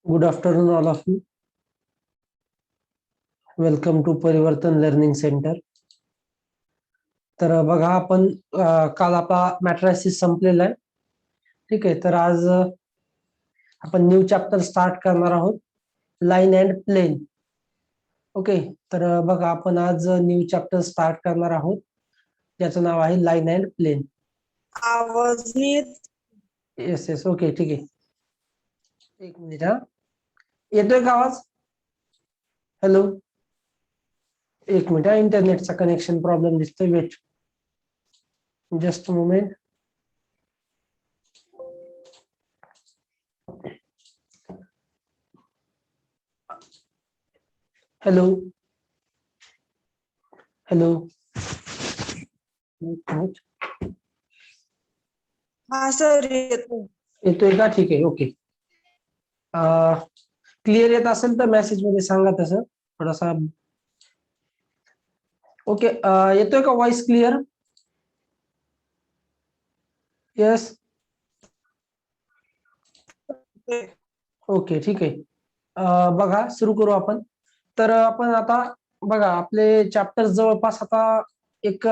Good afternoon, all of you. Welcome to Parivartan learning centre. तर बघा आपण काल आपला मॅट्रायसिस संपलेला आहे. ठीक आहे. तर आज आपण न्यू चॅप्टर स्टार्ट करणार आहोत, लाईन अँड प्लेन. ओके. तर बघा आपण आज न्यू चॅप्टर स्टार्ट करणार आहोत, ज्याचं नाव आहे लाईन अँड प्लेन. आवाज येस येस. ओके ठीक आहे. एक मिनिट हा. येतोय का आवाज? हॅलो. एक मिनिट हा. इंटरनेटचा कनेक्शन प्रॉब्लेम दिसतोय. Wait just moment. Hello hello. हा सर येतोय का? ठीक आहे. ओके. क्लिअर येत असेल तर मेसेज मध्ये सांगा तसं थोडासा. ओके. येतोय का व्हॉइस क्लिअर? यस. ओके ठीक आहे. बघा सुरू करू आपण. तर आपण आता बघा आपले चॅप्टर्स जवळपास आता एक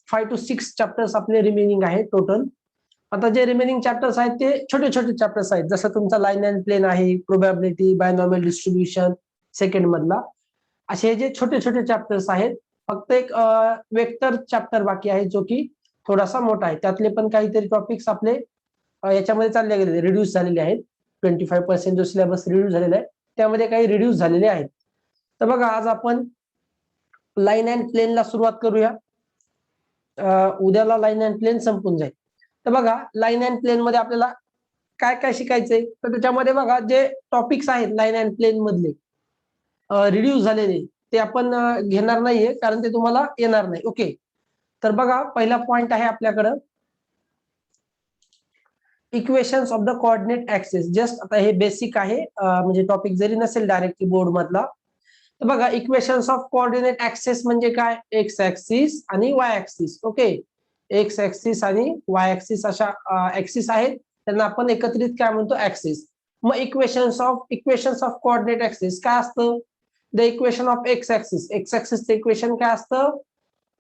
5 to 6 चॅप्टर्स आपले रिमेनिंग आहेत टोटल. आता जे रिमेनिंग चॅप्टर्स आहेत ते छोटे छोटे चॅप्टर्स आहेत, जसं तुमचा लाईन अँड प्लेन आहे, प्रोबॅबिलिटी, बायनॉमियल डिस्ट्रीब्युशन सेकंड मधला. असे जे छोटे छोटे चॅप्टर्स आहेत. फक्त एक वेक्टर चॅप्टर बाकी आहे, जो की थोडासा मोठा आहे. त्यातले पण काहीतरी टॉपिक्स आपले याच्यामध्ये चालले गेलेले, रिड्यूस झालेले आहेत. 25% जो सिलेबस रिड्यूस झालेला आहे त्यामध्ये काही रिड्यूस झालेले आहेत. तर बघा आज आपण लाईन अँड प्लेनला सुरुवात करूया. उद्याला लाईन अँड प्लेन संपून जाईल. तर बघा लाईन अँड प्लेन मध्ये आपल्याला काय काय शिकायचंय, तर त्याच्यामध्ये बघा जे टॉपिक्स आहेत लाईन अँड प्लेन मधले रिड्यूस झालेले ते आपण घेणार नाहीये, कारण ते तुम्हाला येणार नाही. ओके. तर बघा पहिला पॉइंट आहे आपल्याकडं equations of the coordinate axis. Just आता हे बेसिक आहे, म्हणजे टॉपिक जरी नसेल डायरेक्टली बोर्ड मधला. तर बघा इक्वेशन्स ऑफ कोऑर्डिनेट ऍक्सिस म्हणजे काय, एक्स ऍक्सिस आणि Y axis. Okay. X axis आणि वाय ऍक्सिस अशा ऍक्सिस आहेत, त्यांना आपण एकत्रित काय म्हणतो, ऍक्सिस. मग इक्वेशन्स ऑफ कोऑर्डिनेट ऍक्सिस काय असतं, the equation of X axis. X ऍक्सिसचं इक्वेशन काय असतं,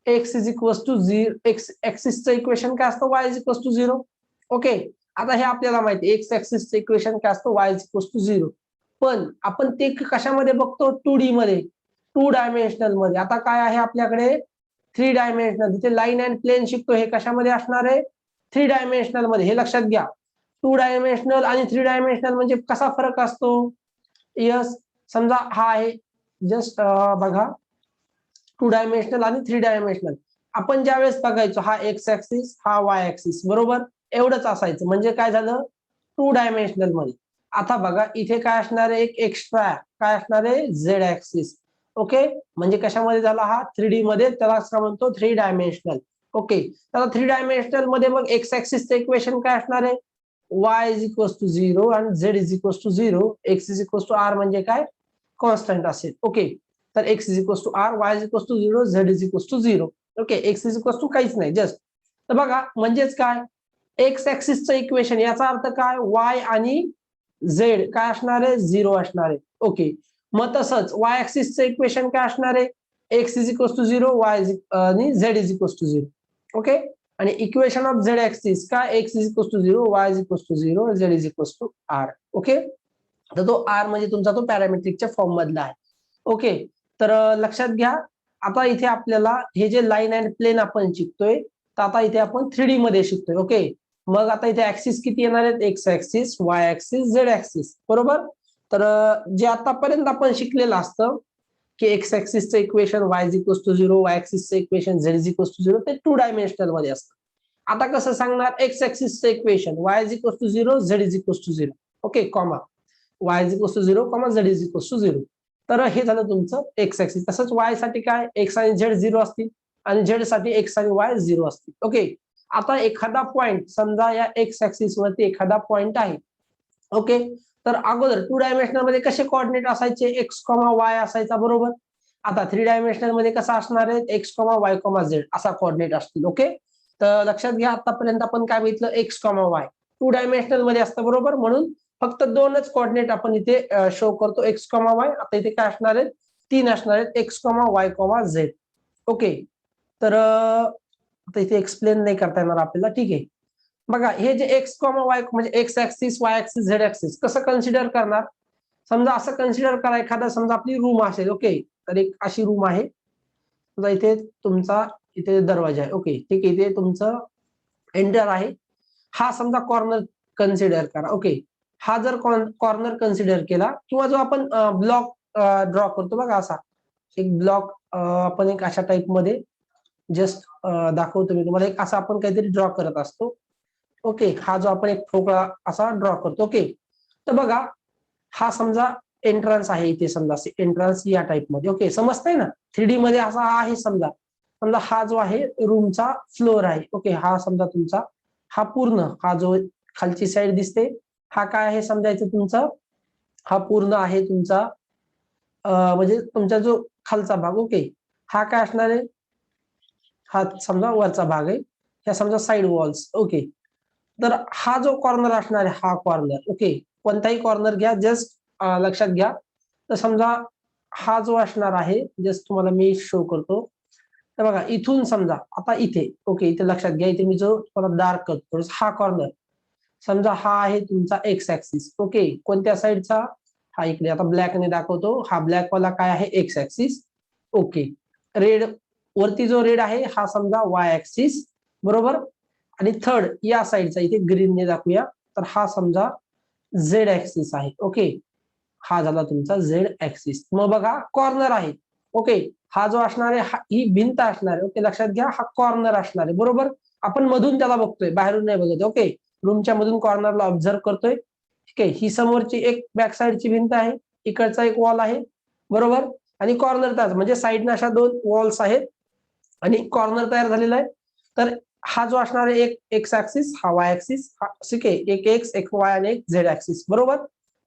X is equals to 0. X ऍक्सिसचं इक्वेशन काय असतं, Y is equals to 0. Okay. आता हे आपल्याला माहिती आहे, एक्स ऍक्सिसचं इक्वेशन काय असतं, वाय इज इक्वल्स टू 0. पण आपण ते कशामध्ये बघतो, 2D मध्ये, 2 डायमेन्शनल मध्ये. आता काय आहे आपल्याकडे, 3 डायमेन्शनल. तिथे लाईन अँड प्लेन शिकतो, हे कशामध्ये असणार आहे, 3 डायमेन्शनल मध्ये. हे लक्षात घ्या. 2 डायमेन्शनल आणि 3 डायमेन्शनल म्हणजे कसा फरक असतो. यस. समजा हा आहे जस्ट बघा 2 डायमेन्शनल आणि 3 डायमेन्शनल. आपण ज्यावेळेस बघायचो हा एक्स ऍक्सिस हा वाय ऍक्सिस, बरोबर, एवढंच असायचं. म्हणजे काय झालं, 2 डायमेन्शनल मध्ये. आता बघा इथे काय असणार आहे, एक एक्स्ट्रा काय असणार आहे, झेड ऍक्सिस. ओके. म्हणजे कशामध्ये झाला हा, 3D मध्ये, त्याला काय म्हणतो, 3 डायमेन्शनल. ओके. तर 3 डायमेन्शनल मध्ये मग एक्स ऍक्सिसचं इक्वेशन काय असणार आहे, वाय इज इक्वल्स टू 0 आणि Z is equals to 0. X is equals to R म्हणजे काय, कॉन्स्टंट असेल. ओके. तर X is equals to R, Y is equals to 0, Z is equals to 0. Okay. X is equals to काहीच नाही, just. तर बघा म्हणजेच काय, एक्स ऍक्सिसचं इक्वेशन, याचा अर्थ काय, वाय आणि झेड काय असणार आहे, 0 असणार आहे. ओके. मग तसंच वाय ऍक्सिसचं इक्वेशन काय असणार आहे, X is equals to 0, Y आणि Z is equals to 0. Okay. आणि इक्वेशन ऑफ झेड ऍक्सिस काय, X is equals to 0, Y is equals to 0, Z is equals to R. Okay. तर तो आर म्हणजे तुमचा तो पॅरामेट्रिकच्या फॉर्म मधला आहे. ओके. तर लक्षात घ्या. आता इथे आपल्याला हे जे लाईन अँड प्लेन आपण शिकतोय, तर आता इथे आपण 3D मध्ये शिकतोय. ओके. मग आता इथे ऍक्सिस किती येणार आहेत, X axis, Y axis, Z axis, बरोबर. तर जे आतापर्यंत आपण शिकलेलं असतं की एक्स ऍक्सिसचं equation Y is equals to 0, Y ऍक्सिसचं equation Z is equals to 0, ते 2 डायमेन्शनल मध्ये असतं. आता कसं सांगणार, एक्स ऍक्सिसचं equation Y is equals to 0, Z is equals to 0. Okay. Comma Y is equals to 0, comma Z is equals to 0. तर हे झालं तुमचं एक्स ऍक्सिस. तसंच वाय साठी काय, एक्स आणि झेड 0 असतील आणि झेड साठी एक्स आणि वाय 0 असतील. ओके. आता एखादा पॉइंट समजा या एक्स ऍक्सिस वरती एखादा पॉइंट आहे. ओके. तर अगोदर 2 डायमेन्शनल मध्ये कसे कोऑर्डिनेट असायचे, एक्स कॉमा वाय असायचा, बरोबर. आता 3 डायमेन्शनल मध्ये कसा असणार आहे, x comma Y comma Z असा कोऑर्डिनेट असतील. ओके. तर लक्षात घ्या, आतापर्यंत आपण काय बघितलं, एक्स कॉमा वाय 2 डायमेन्शनल मध्ये असतं, बरोबर. म्हणून फक्त दोनच कोऑर्डिनेट आपण इथे शो करतो, एक्स कॉमा वाय. आता इथे काय असणार आहेत, 3 असणार आहेत, x comma Y comma Z. Okay, तर आता इथे एक्सप्लेन नाही करता येणार आपल्याला, ठीक आहे. बघा हे जे एक्स कॉमा वाय म्हणजे x axis, Y axis, Z axis कसं कन्सिडर करणार. समजा असं कन्सिडर करा, एखादा समजा आपली रूम असेल. ओके, तर एक अशी रूम आहे. समजा इथे तुमचा इथे दरवाजा आहे. ओके, ठीक आहे, इथे तुमचं एंटर आहे. हा समजा कॉर्नर कन्सिडर करा. ओके, हा जर कॉर्नर कन्सिडर केला, किंवा जो आपण ब्लॉक ड्रॉ करतो बघा, असा एक ब्लॉक आपण एक अशा टाइप मध्ये जस्ट दाखवतो मी तुम्हाला. एक असा आपण काहीतरी ड्रॉ करत असतो. ओके, हा जो आपण एक ठोकळा असा ड्रॉ करतो. ओके, तर बघा हा समजा एंट्रन्स आहे इथे, समजा एंट्रन्स या टाइप मध्ये. ओके, समजतंय ना, 3D मध्ये असा आहे. समजा समजा हा जो आहे रूमचा फ्लोर आहे. ओके, हा समजा तुमचा हा पूर्ण हा जो खालची साईड दिसते, हा काय आहे समजायचं तुमचा, हा पूर्ण आहे तुमचा म्हणजे तुमचा जो खालचा भाग. ओके, हा काय असणार आहे, हा समजा वरचा भाग आहे, ह्या समजा साईड वॉल्स. ओके, तर हा जो कॉर्नर असणार आहे, हा कॉर्नर. ओके, कोणताही कॉर्नर घ्या, जस्ट लक्षात घ्या. तर समजा हा जो असणार आहे, जस्ट तुम्हाला मी शो करतो. तर बघा इथून समजा आता इथे. ओके, इथे लक्षात घ्या, इथे मी जो तुम्हाला डार्क करतो, हा कॉर्नर समजा हा आहे तुमचा एक्स ऍक्सिस. ओके, कोणत्या साईडचा, हा इकडे. आता ब्लॅकने दाखवतो, हा ब्लॅक वाला काय आहे, एक्स ऍक्सिस. ओके, रेड वरती जो रेड आहे हा समजा वाय ऍक्सिस, बरोबर. आणि थर्ड या साईडचा इथे ग्रीनने दाखवूया, तर हा समजा झेड ऍक्सिस आहे. ओके, हा झाला तुमचा झेड ऍक्सिस. मग बघा कॉर्नर आहे. ओके, हा जो असणार आहे ही भिंत असणार आहे. ओके, लक्षात घ्या, हा कॉर्नर असणार आहे, बरोबर. आपण मधून त्याला बघतोय, बाहेरून नाही बघत. ओके, रूमच्या मधून कॉर्नरला ऑब्झर्व करतोय. ठीक आहे, ही समोरची एक बॅक साईडची भिंत आहे, इकडचा एक वॉल आहे, बरोबर. आणि कॉर्नर त्याच म्हणजे साईडने अशा 2 वॉल्स आहेत आणि कॉर्नर तयार झालेला आहे. तर हा जो असणार आहे एक एक्स ऍक्सिस, हा वाय ऍक्सिस, ठीक आहे, एक एक्स, एक वाय आणि एक झेड ऍक्सिस, बरोबर.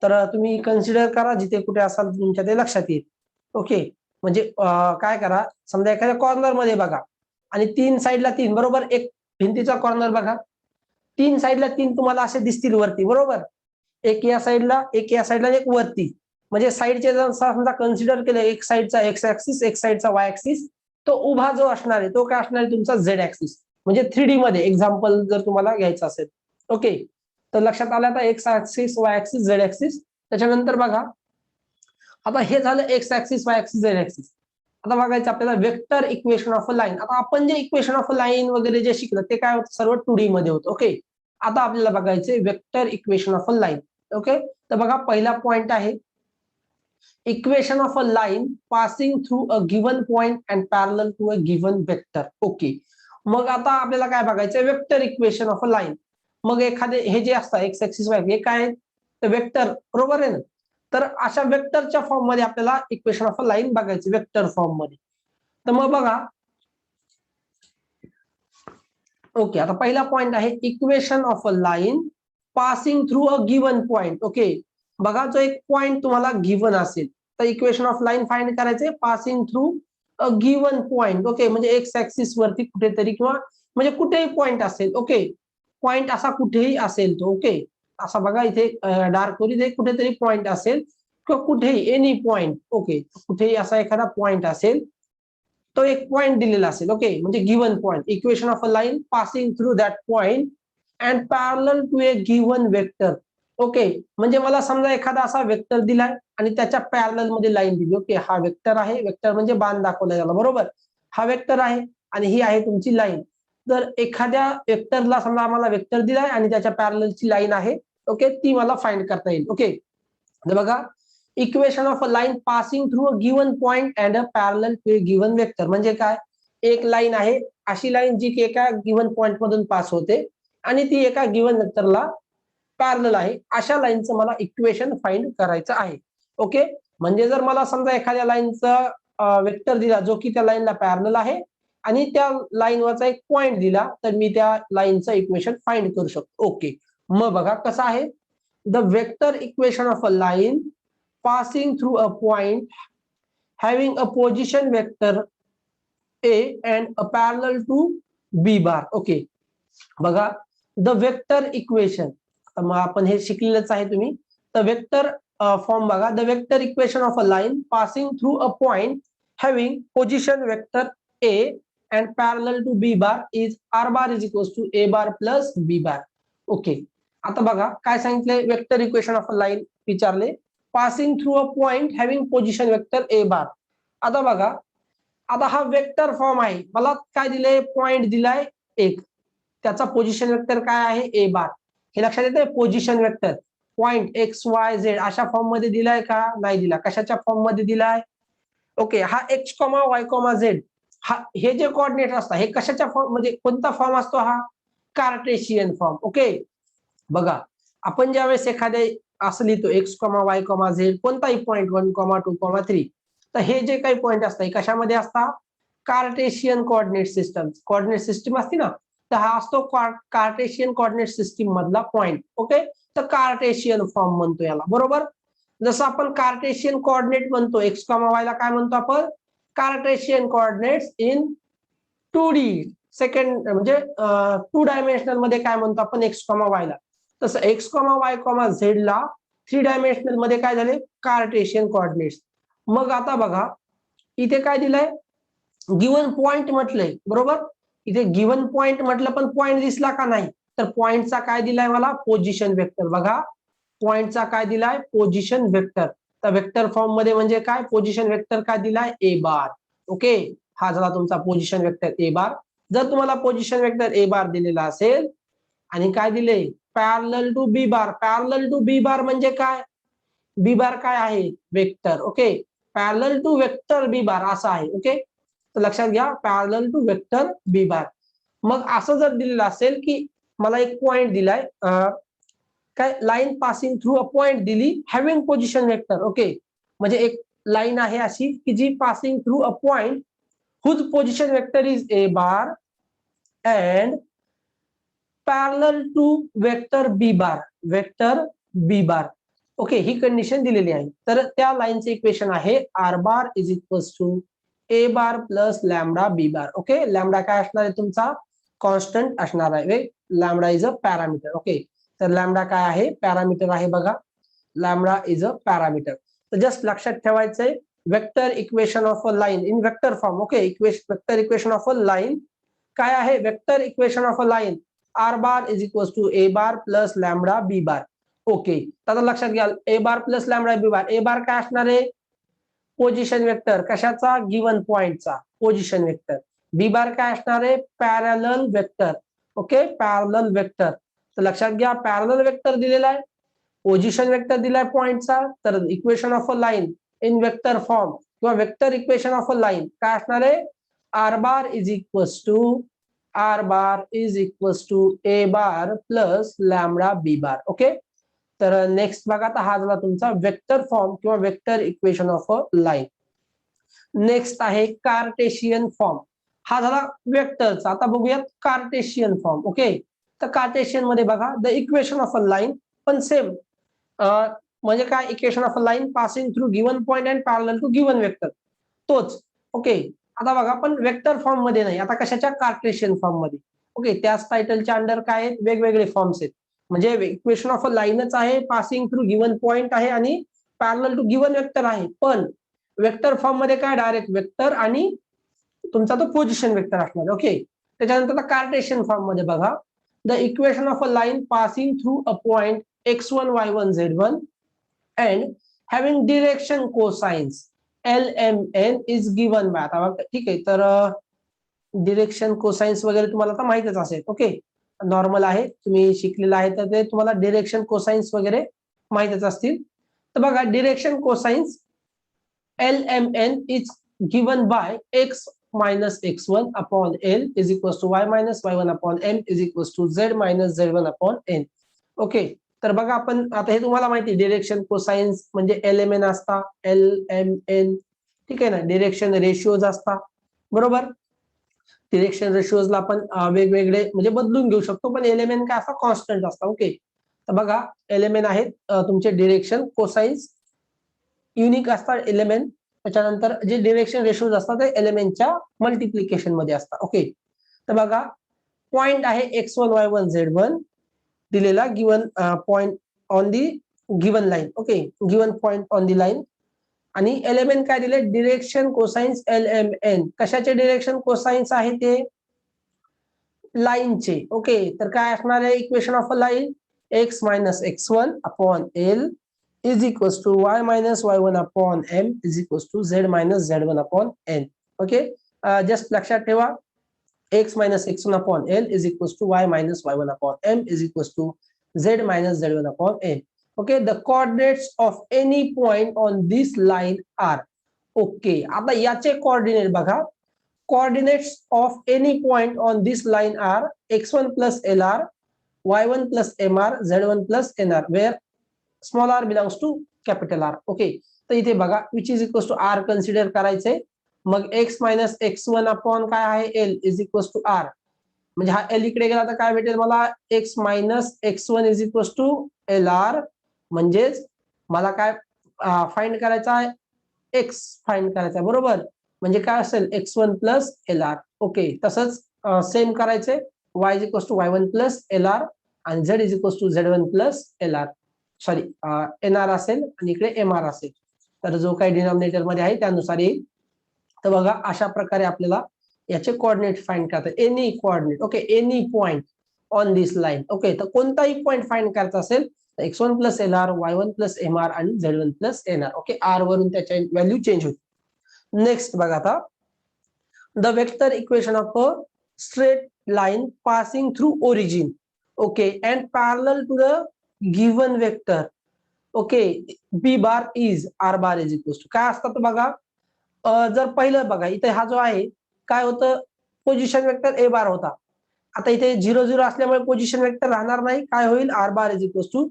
तर तुम्ही कन्सिडर करा, जिथे कुठे असाल तुमच्या ते लक्षात येईल. ओके, म्हणजे काय करा, समजा एखाद्या कॉर्नर मध्ये बघा आणि 3 साईडला 3, बरोबर. एक भिंतीचा कॉर्नर बघा, 3 साईडला 3 तुम्हाला असे दिसतील वरती, बरोबर. एक या साईडला, एक या साईडला, एक वरती. म्हणजे साईडचे जर समजा कन्सिडर केलं, एक साईडचा एक्स ऍक्सिस, एक साईडचा वाय ऍक्सिस, तो उभा जो असणार आहे तो काय असणार आहे तुमचा झेड ऍक्सिस. म्हणजे 3D मध्ये एक्झाम्पल जर तुम्हाला घ्यायचं असेल. ओके, तर लक्षात आलं आता x axis, Y axis, Z axis. त्याच्यानंतर बघा आता हे झालं x axis, Y axis, Z axis. आता बघायचं आपल्याला vector equation of a line. आता आपण जे इक्वेशन ऑफ अ लाईन वगैरे जे शिकलं ते काय होतं, सर्व 2D मध्ये होतं. ओके, आता आपल्याला बघायचे vector equation of a line. Okay, तर बघा पहिला पॉइंट आहे equation of a line passing through a given point and parallel to a given vector. Okay, मग आता आपल्याला काय बघायचं, vector equation of a line. मग एखादे हे जे असतात एक्स ऍक्सिस वाय हे काय आहे, वेक्टर, बरोबर आहे ना. तर अशा वेक्टरच्या फॉर्म मध्ये आपल्याला इक्वेशन ऑफ अ लाईन बघायची, वेक्टर फॉर्म मध्ये. तर मग बघा, ओके, आता पहिला पॉइंट आहे equation of a line passing through a given point. Okay, बघा जो एक पॉइंट तुम्हाला गिव्हन असेल तर इक्वेशन ऑफ लाईन फाइंड करायचे passing through a given point. Okay, म्हणजे एक्स ऍक्सिस वरती कुठेतरी किंवा म्हणजे कुठेही पॉइंट असेल. ओके, पॉइंट असा कुठेही असेल तो. ओके, असा बघा इथे डार्क वर इथे कुठेतरी पॉइंट असेल किंवा कुठेही एनी पॉइंट. ओके, कुठेही असा एखादा पॉइंट असेल, तो एक पॉइंट दिलेला असेल. ओके, म्हणजे given point, equation of a line passing through that point and parallel to a given vector. Okay, म्हणजे मला समजा एखादा असा वेक्टर दिलाय आणि त्याच्या पॅरलल मध्ये लाईन दिली. ओके, हा वेक्टर आहे, वेक्टर म्हणजे बाण दाखवला गेला, बरोबर. हा वेक्टर आहे आणि ही आहे तुमची लाईन. तर एखाद्या वेक्टरला समजा आम्हाला वेक्टर दिलाय आणि त्याच्या पॅरललची लाईन आहे. ओके, ती मला फाइंड करता येईल. ओके, बघा equation of a line passing through a given point and a parallel to a given vector. म्हणजे काय, एक लाईन आहे, अशी लाईन जी की एका गिव्हन पॉइंट मधून पास होते आणि ती एका गिव्हन वेक्टरला पॅरलल आहे, अशा लाईनचं मला इक्वेशन फाइंड करायचं आहे. ओके, म्हणजे जर मला समजा एखाद्या लाईनचा वेक्टर दिला जो की त्या लाईनला पॅरलल आहे आणि त्या लाईनवरचा एक पॉइंट दिला, तर मी त्या लाईनचं इक्वेशन फाइंड करू शकतो. ओके, मग बघा कसं आहे, the vector equation of a line passing through a point having a position vector A and a parallel to B bar. Okay, बघा द वेक्टर इक्वेशन, मग आपण हे शिकलेलंच आहे तुम्ही. तर वेक्टर फॉर्म बघा, the vector equation of a line passing through a point having position vector A and parallel to B bar is R bar is equals to A bar plus B bar. Okay, आता बघा काय सांगितलंय, vector equation of a line विचारले, passing through a point having position vector A bar. आता बघा, आता हा vector form आहे, मला काय दिलंय, पॉइंट दिलाय एक, त्याचा पोझिशन वेक्टर काय आहे, ए बार. हे लक्षात येते, position vector point x Y Z अशा फॉर्म मध्ये दिलाय का, नाही दिला. कशाच्या फॉर्म मध्ये दिलाय, ओके, हा x comma Y comma Z, हा हे जे कोऑर्डिनेट असतात हे कशाच्या फॉर्म म्हणजे कोणता फॉर्म असतो, हा कार्टेशियन फॉर्म. ओके, बघा आपण ज्यावेळेस एखादे असं लिहितो x comma Y comma Z, कोणताही पॉईंट 1, 2, 3, तर हे जे काही पॉईंट असतात कशामध्ये असतात, कार्टेशियन कोऑर्डिनेट सिस्टम असते ना, तर हा असतो कार्टेशियन कोऑर्डिनेट सिस्टीम मधला पॉईंट. ओके, तर कार्टेशियन फॉर्म म्हणतो याला, बरोबर. जसं आपण कार्टेशियन कोऑर्डिनेट म्हणतो एक्स कॉमा वाय ला, काय म्हणतो आपण, Cartesian coordinates in 2D second म्हणजे 2 डायमेन्शनल मध्ये काय म्हणतो आपण, एक्स कॉमा वाय ला. तसं x comma Y comma Z ला 3 डायमेन्शनल मध्ये काय झाले, कार्टेशियन कोऑर्डिनेट्स. मग आता बघा इथे काय दिलंय, गिवन पॉइंट म्हटलंय, बरोबर. इथे गिवन पॉइंट म्हटलं पण पॉइंट दिसला का नाही, तर पॉइंटचा काय दिलाय मला, पोझिशन वेक्टर. बघा पॉइंटचा काय दिलाय, पोझिशन वेक्टर. तर वेक्टर फॉर्म मध्ये म्हणजे काय, पोझिशन वेक्टर काय दिलाय, ए बार. ओके, हा झाला तुमचा पोझिशन वेक्टर ए बार. जर तुम्हाला पोझिशन वेक्टर ए बार दिलेला असेल आणि काय दिले, parallel to B bar. Parallel to B bar म्हणजे काय, बी बार काय आहे, vector. Okay, parallel to vector B bar असं आहे. ओके, तर लक्षात घ्या, parallel to vector B bar. मग असं जर दिलेलं असेल की मला एक पॉइंट दिलाय, काय, line passing through a point दिली हॅव्हिंग पोझिशन वेक्टर. ओके, म्हणजे एक लाईन आहे अशी की जी passing through a point whose position vector is A bar and parallel to vector B bar, vector B bar. Okay, ही कंडिशन दिलेली आहे. तर त्या लाईनचे इक्वेशन आहे R bar is equals to A bar plus lambda B bar. Okay, lambda काय असणार आहे तुमचा, कॉन्स्टंट असणार आहे. Lambda is a parameter. Okay, तर लॅमडा काय आहे, पॅरामीटर आहे. बघा लॅमडा इज अ पॅरामीटर. तर जस्ट लक्षात ठेवायचंय, vector equation of a line in vector form. Okay, vector equation of a line काय आहे, vector equation of a line R bar is equals to A bar plus lambda B bar. Okay, आता लक्षात घ्या, ए bar plus lambda B bar. A बार काय असणार आहे, position vector, कशाचा, given पॉइंटचा पोझिशन वेक्टर. बी बार काय असणार आहे, parallel vector. Okay, parallel vector. तर लक्षात घ्या, पॅरलल वेक्टर दिलेला आहे, पोझिशन वेक्टर दिलाय पॉइंटचा. तर equation of a line in vector form किंवा vector equation of a line काय असणार आहे, R bar is equals to A bar plus lambda B bar. Okay, तर नेक्स्ट बघा, आता हा झाला तुमचा वेक्टर फॉर्म किंवा vector equation of a line. Next आहे कार्टेशियन फॉर्म. हा झाला वेक्टरचा. आता बघूयात कार्टेशियन फॉर्म. ओके, तर कार्टेशियन मध्ये बघा, the equation of a line, पण सेम म्हणजे काय, equation of a line passing through given point and parallel to given vector, तोच. ओके, आता बघा पण वेक्टर फॉर्म मध्ये नाही, आता कशाच्या, कार्टेशियन फॉर्म मध्ये. ओके, त्याच टायटलच्या अंडर काय आहेत, वेगवेगळे फॉर्म्स आहेत. म्हणजे इक्वेशन ऑफ अ लाईनच आहे, पासिंग थ्रू गिवन पॉइंट आहे आणि पॅरलल टू गिवन वेक्टर आहे. पण वेक्टर फॉर्म मध्ये काय, डायरेक्ट वेक्टर आणि तुमचा तो पोझिशन वेक्टर असणार. ओके, त्याच्यानंतर कार्टेशियन फॉर्म मध्ये बघा, the equation of a line passing through a point x1 y1 z1 and having direction cosines LMN is given by. आता ठीक आहे, तर डिरेक्शन कोसाइन्स वगैरे तुम्हाला आता माहितच असेल. ओके, नॉर्मल आहे, तुम्ही शिकलेला आहे, तर ते तुम्हाला डिरेक्शन कोसाइन्स वगैरे माहितच असतील. तर बघा, direction cosines LMN is given bye x minus x1 upon L is equals to y minus y1 upon M is equals to z minus z1 upon N. Okay, तर बघा आपण आता हे तुम्हाला माहिती, डिरेक्शन कोसाइन्स म्हणजे LMN असता, LMN. ठीक आहे ना, डिरेक्शन रेशिओज असता, बरोबर. डिरेक्शन रेशिओजला आपण वेगवेगळे म्हणजे बदलून घेऊ शकतो, पण एलिमेंट काय असता, कॉन्स्टंट असता. ओके, तर बघा एलिमेंट आहेत तुमचे डिरेक्शन कोसाइन्स युनिक असतात एलिमेंट. त्याच्यानंतर जे डिरेक्शन रेशिओज असतात ते एलिमेंटच्या मल्टिप्लिकेशन मध्ये असतात. ओके, तर बघा पॉइंट आहे x1 y1 z1 दिलेला given point on the given line. Okay, given point on the line. आणि एलिमेंट काय दिले, डिरेक्शन कोसाइन्स LMN. कशाचे डिरेक्शन कोसाइन्स आहे ते, लाईनचे. ओके, तर काय असणार आहे equation of a line, x minus x1 upon L is equals to y minus y1 upon M is equals to z minus z1 upon N. Okay, just लक्षात ठेवा, x minus x1 upon L is equals to y minus y1 upon M is equals to z minus z1 upon N. Okay, the coordinates of any point on this line are. Okay, आता याचे coordinate बघा. Coordinates of any point on this line are x1 plus LR, y1 plus MR, z1 plus NR, where small r belongs to capital R. Okay, तर इथे बघा which is equals to R consider करायचंय. मग x minus x1 upon काय आहे L is equals to R. म्हणजे हा L इकडे गेला तर काय भेटेल मला, x minus x1 is equals to LR. म्हणजेच मला काय फाइंड करायचा आहे, x फाइंड करायचा आहे, बरोबर. म्हणजे काय असेल x1 प्लस LR. ओके, तसंच सेम करायचे, y is equals to y1 plus LR आणि z is equals to z1 plus LR, sorry NR असेल आणि इकडे MR असेल. तर जो काही डिनॉमिनेटर मध्ये आहे त्यानुसार येईल. तर बघा अशा प्रकारे आपल्याला याचे कोऑर्डिनेट फाइंड करता, any coordinate. Okay, any point on this line. Okay, तर कोणताही पॉइंट फाइंड करायचा असेल x1 plus LR, y1 plus MR आणि z1 plus NR. Okay, R वरून त्याच्या व्हॅल्यू चेंज होते. नेक्स्ट बघा आता, the vector equation of a straight line passing through origin. Okay, and parallel to the given vector. Okay, B bar is R bar is equals to काय असतात बघा. जर पहिलं बघा इथे हा जो आहे काय होतं, पोझिशन वेक्टर ए बार होता. आता इथे 0 0 असल्यामुळे पोझिशन वेक्टर राहणार नाही. काय होईल, R bar is equals to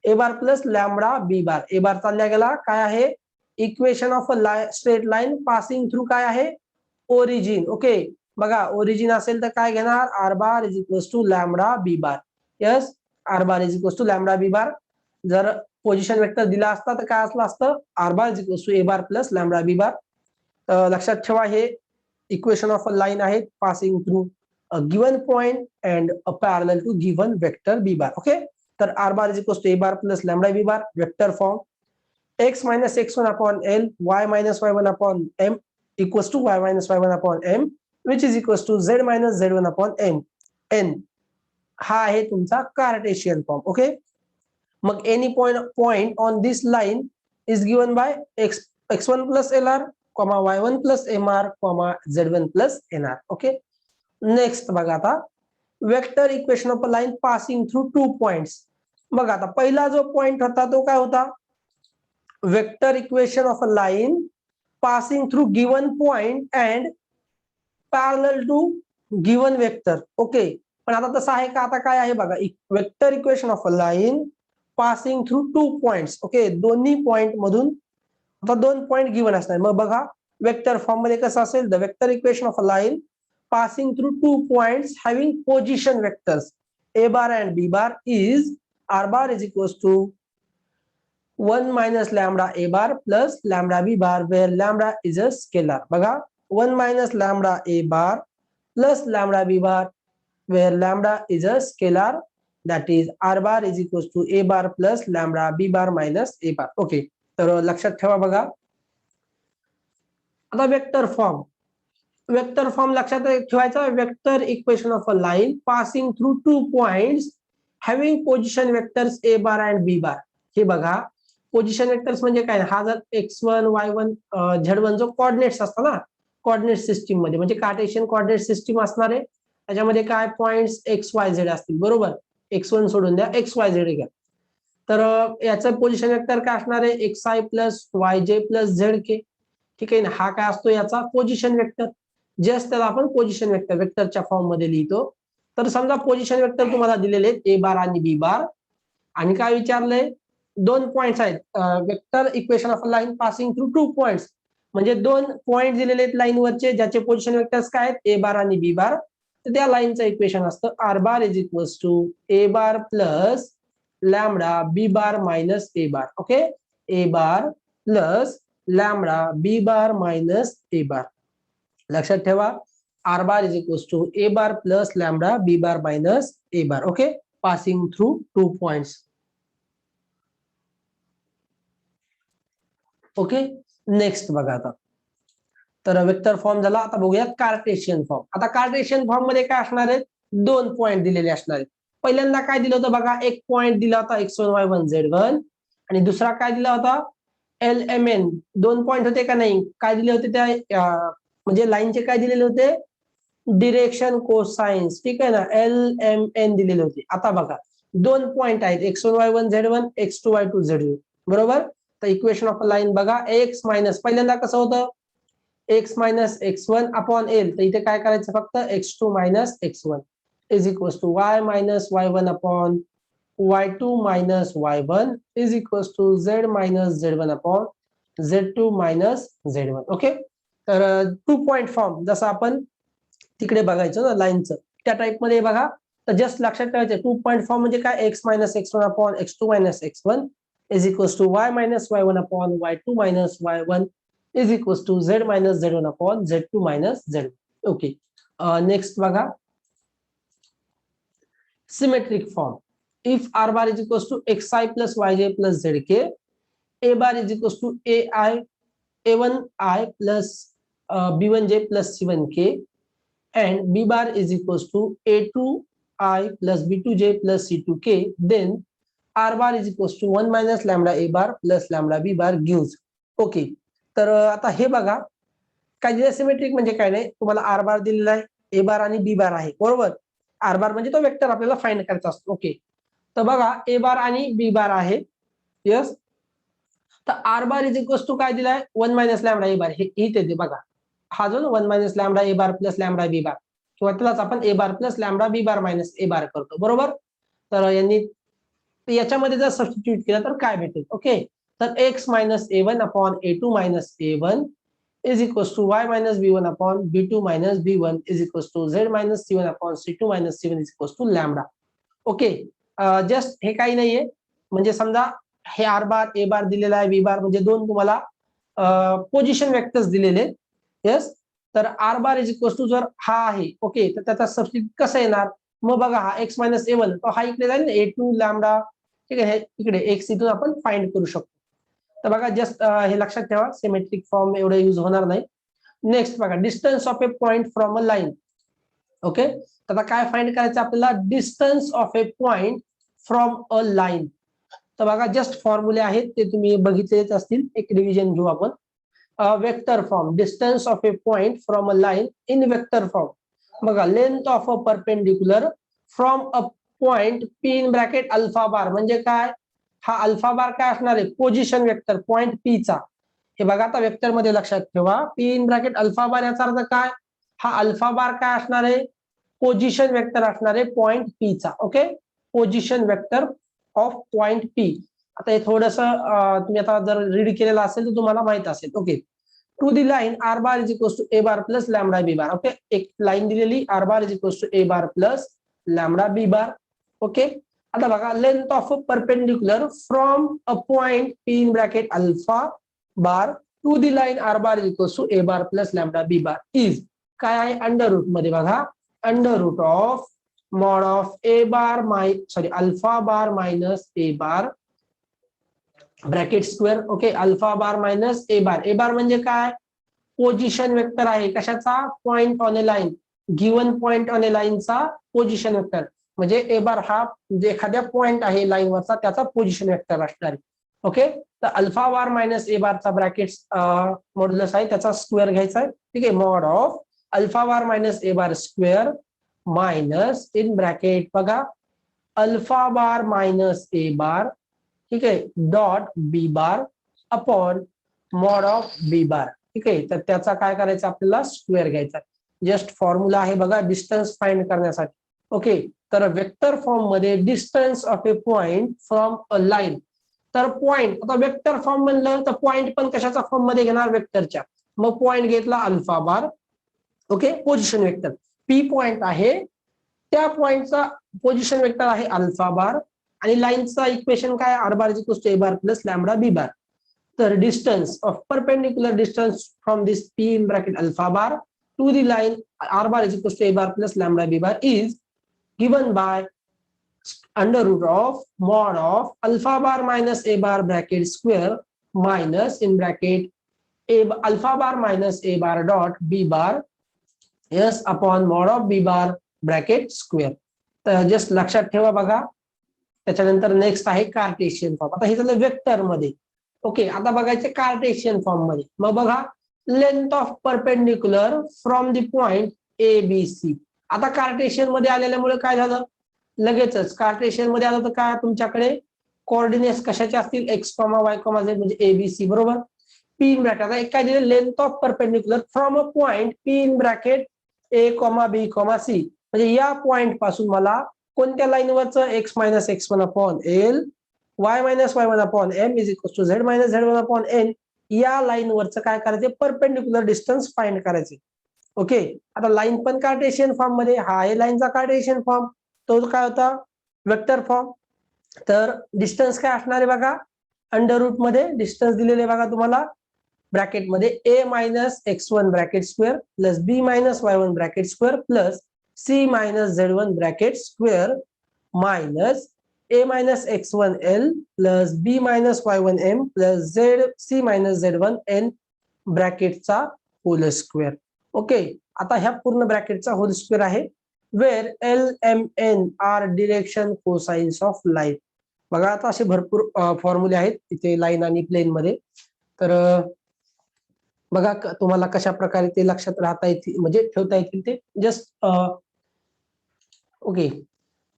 A bar plus lambda B bar. A bar चालल्या गेला, काय आहे equation of a straight line passing through काय आहे, ओरिजिन. ओके, बघा ओरिजिन असेल तर काय घेणार, R bar is equals to lambda B bar. Yes, R bar is equals to lambda B bar. जर पोझिशन वेक्टर दिला असता तर काय असलं असतं, R bar is equals to A bar plus lambda B bar. लक्षात ठेवा, हे इक्वेशन ऑफ अ लाईन आहेत passing through a given point and a parallel to given vector B bar. Okay, तर R bar is equals to A bar plus lambda B bar, vector form x minus x1 upon L, y minus y1 upon M equals to y minus y1 upon M, which is equals to z minus z1 upon M. N हा आहे तुमचा Cartesian form. Okay, मग any point on this line is given by x1 plus LR, y1 plus MR, z1 plus NR. Okay, next बघा आता, vector equation of a line passing through 2 points. बघा आता पहिला जो पॉइंट होता तो काय होता, vector equation of a line passing through given point and parallel to given vector. Okay, पण आता तसं आहे का, आता काय आहे बघा, vector equation of a line passing through 2 points. Okay, दोन्ही पॉइंट मधून आता 2 पॉइंट गिवन असणार. मग बघा वेक्टर फॉर्म मध्ये कसं असेल, the vector equation of a line passing through 2 points having position vectors A bar and B bar is R bar is equals to 1 minus lambda a bar plus lambda b bar, where lambda is a scalar. बघा 1 minus lambda a bar plus lambda b bar, where lambda is a scalar, that is r bar is equals to a bar plus lambda b bar minus a bar. Okay, तर लक्षात ठेवा बघा. आता vector form लक्षात ठेवायचा, vector equation of a line passing through 2 points having position vectors A bar and B bar. हे बघा position vectors म्हणजे काय, हा जर x1 y1 z1 जो कोऑर्डिनेट्स असतात ना कोऑर्डिनेट सिस्टीम मध्ये, म्हणजे कार्टेशियन कोऑर्डिनेट सिस्टीम असणार आहे. त्याच्यामध्ये काय पॉइंट्स XYZ असतील, बरोबर. x1 सोडून द्या, XYZ घ्या. तर याचं पोझिशन वेक्टर काय असणार आहे, xi plus yj plus zk. ठीक आहे ना, हा काय असतो याचा पोझिशन वेक्टर. जस्ट त्याला आपण पोझिशन वेक्टर वेक्टरच्या फॉर्म मध्ये लिहितो. तर समजा पोझिशन वेक्टर तुम्हाला दिलेले आहेत ए बार आणि बी बार, आणि काय विचारलंय, 2 पॉइंट्स आहेत. Vector equation of a line passing through 2 points म्हणजे 2 पॉइंट दिलेले आहेत लाईन वरचे, ज्याचे पोझिशन वेक्टर्स काय आहेत, ए बार आणि बी बार. तर त्या लाईनचं इक्वेशन असतं R bar is equals to A bar plus lambda B bar minus A bar. Okay, A bar plus lambda B bar minus A bar. लक्षात ठेवा, R bar is equals to A bar plus lambda B bar minus A bar. Okay, passing through 2 points. Okay, next बघा आता. तर vector form झाला. आता बघूयात cartesian form. आता cartesian form मध्ये काय असणार आहेत, 2 पॉइंट दिलेले असणार आहेत. पहिल्यांदा काय दिलं होतं बघा, एक पॉइंट दिला होता x1 y1 z1 आणि दुसरा काय दिला होता LMN. 2 पॉइंट होते का नाही, काय दिले होते त्या म्हणजे लाईनचे काय दिलेले होते, डिरेक्शन कोसाइन्स. ठीक आहे ना, LMN दिलेले होते. आता बघा 2 पॉइंट आहेत x1 y1 z1 x2 y2 z2 बरोबर. तर इक्वेशन ऑफ लाईन बघा, x मायनस पहिल्यांदा कसं होतं x minus x1 upon l. तर इथे काय करायचं फक्त x2 minus x1 is equals to y minus y1 upon y2 minus y1 is equals to z minus z1 upon z2 minus z1. Okay, तर 2 point form जसं आपण तिकडे बघायचं ना लाईनचं, त्या टाइप मध्ये बघा. तर जस्ट लक्षात ठेवायचं 2 पॉइंट फॉर्म म्हणजे काय, x minus x1 upon x2 minus x1 is equals to y minus y1 upon y2 minus y1 is equals to z minus z1 upon z2 minus z1. Okay. Next बघा, symmetric form. If r bar is equals to xi plus yj plus zk, a bar is equals to ai a1i plus b1j plus c1k, and b bar is equals to a2i plus b2j plus c2k, then r bar is equals to 1 minus lambda a bar plus lambda b bar gives. Okay. तर आता हे बघा, काय दिलं symmetric म्हणजे काय नाही, तुम्हाला आर बार दिलेला आहे, ए बार आणि बी बार आहे बरोबर. आर बार म्हणजे तो वेक्टर आपल्याला फाइंड करायचा असतो. ओके, तर बघा ए बार आणि बी बार आहे. यस, तर R bar is equals to काय दिलाय, 1 मायनस लॅमडा ए बार. हे इथे बघा, हा जो 1 minus lambda A bar plus lambda B bar, किंवा त्यालाच आपण A bar plus lambda B bar minus A bar करतो बरोबर. तर यांनी याच्यामध्ये जर सबस्टिट्यूट केलं तर काय भेटेल. ओके, तर x minus a1 upon a2 minus a1 is equals to y minus b1 upon b2 minus b1 is equals to z minus c1 upon c2 minus c1 is equals to lambda. Okay, just हे काही नाहीये, म्हणजे समजा हे R bar A बार दिलेला आहे, बी bar म्हणजे दोन तुम्हाला पोझिशन वेक्टर्स दिलेले. यस, तर R bar is equals to जर हा आहे ओके, तर त्याचा सबस्टिट्यूट कसं येणार, मग बघा हा x मायनस a1 तो हा इकडे जाईल a2 लॅमडा. ठीक आहे, इकडे x इथून आपण फाइंड करू शकतो. तर बघा जस्ट हे लक्षात ठेवा, सिमेट्रिक फॉर्म एवढे यूज होणार नाही. नेक्स्ट बघा, distance of a point from a line. Okay, तर आता काय फाइंड करायचं आपल्याला, distance of a point from a line. तर बघा जस्ट फॉर्म्युले आहेत ते तुम्ही बघितलेच असतील, एक रिव्हिजन घेऊ आपण. Vector form, distance of a point from a line in vector form. बघा, length of a perpendicular from a point P in bracket alpha bar. म्हणजे काय, हा अल्फा बार काय असणार आहे, पोझिशन वेक्टर पॉइंट पी चा. हे बघा आता वेक्टर मध्ये लक्षात ठेवा, पी इन ब्रॅकेट अल्फा बार याचा अर्थ काय, हा अल्फा बार काय असणार आहे, पोझिशन वेक्टर असणार आहे पॉइंट पी चा. Okay, position vector of point P. आता हे थोडस तुम्ही आता जर रीड केलेलं असेल तर तुम्हाला माहित असेल. Okay, to the line R bar is equals to A bar plus lambda B bar. Okay, एक लाईन दिलेली, R bar is equals to A bar plus lambda B bar. Okay, आता बघा, length of a perpendicular from a point P in bracket alpha bar to the line R bar is equals to A bar plus lambda B bar इज काय आहे, under root मध्ये बघा, under root of mod of A bar alpha bar minus A bar bracket square. Okay, alpha bar minus A bar. A bar म्हणजे काय, position vector आहे कशाचा, point on a line, given point on a लाईनचा position vector. म्हणजे ए बार हा म्हणजे एखाद्या point आहे लाईनवरचा त्याचा पोझिशन वेक्टर असणार आहे. ओके, तर अल्फा बार मायनस ए बारचा ब्रॅकेट मॉड्युलस आहे, त्याचा स्क्वेअर घ्यायचा आहे. ठीक आहे, mod of alpha bar minus A bar square minus in bracket बघा alpha bar minus A bar. ठीक आहे, dot B bar upon mod of B bar. ठीक आहे, तर त्याचा काय करायचं आपल्याला, स्क्वेअर घ्यायचा. जस्ट फॉर्म्युला आहे बघा डिस्टन्स फाइंड करण्यासाठी. ओके, तर वेक्टर फॉर्म मध्ये distance of a point from a line. तर पॉइंट, आता वेक्टर फॉर्म म्हणलं तर पॉइंट पण कशाचा फॉर्म मध्ये घेणार, वेक्टरच्या. मग पॉइंट घेतला alpha bar. Okay, position vector P point आहे, त्या पॉइंटचा पोझिशन वेक्टर आहे अल्फा बार, आणि लाईनचा इक्वेशन काय, R bar is equals to A bar plus lambda B bar. तर distance of perpendicular distance from this P in bracket alpha bar to the line R bar is equals to A bar plus lambda B bar is given by under root of mod of alpha bar minus a bar bracket square minus in bracket A alpha bar minus A bar dot B bar S upon mod of B bar bracket square. तर just लक्षात ठेवा बघा. त्याच्यानंतर next आहे cartesian form. आता हे झालं vector मध्ये. ओके, आता बघायचे कार्टेशियन फॉर्म मध्ये. मग बघा, length of perpendicular from the point A B C. आता कार्टेशियन मध्ये आलेल्यामुळे काय झालं, लगेचच कार्टेशियन मध्ये आलं तर काय तुमच्याकडे कोऑर्डिनेट्स कशाचे असतील, X comma Y comma Z म्हणजे ए बी सी बरोबर. पी इन ब्रॅकेट, आता एक काय दिले, length of perpendicular from a point P in bracket A comma B comma C. म्हणजे या पॉइंट पासून मला कोणत्या लाईनवरचं X minus X one upon L Y minus Y one upon M is equal to Z minus Z one upon N या लाईनवरचं काय करायचे, परपेंडिक्युलर डिस्टन्स फाइंड करायचे. ओके, आता लाईन पण कार्टेशियन फॉर्म मध्ये, हा आहे लाईनचा कार्टेशियन फॉर्म, तो काय होता वेक्टर फॉर्म. तर डिस्टन्स काय असणार आहे बघा, अंडर रूट मध्ये डिस्टन्स दिलेले बघा तुम्हाला ब्रॅकेट मध्ये A minus X one bracket square plus B minus Y one bracket square plus C minus Z one bracket square minus A minus X one L plus B minus Y one M plus Z C minus Z one N ब्रॅकेटचा whole square. Okay, आता ह्या पूर्ण ब्रॅकेटचा whole square आहे. Where L M N are direction cosines of line. बघा आता असे भरपूर फॉर्म्युले आहेत इथे लाईन आणि प्लेन मध्ये. तर बघा तुम्हाला कशा प्रकारे ते लक्षात राहता येतील म्हणजे ठेवता येतील ते जस्ट ओके.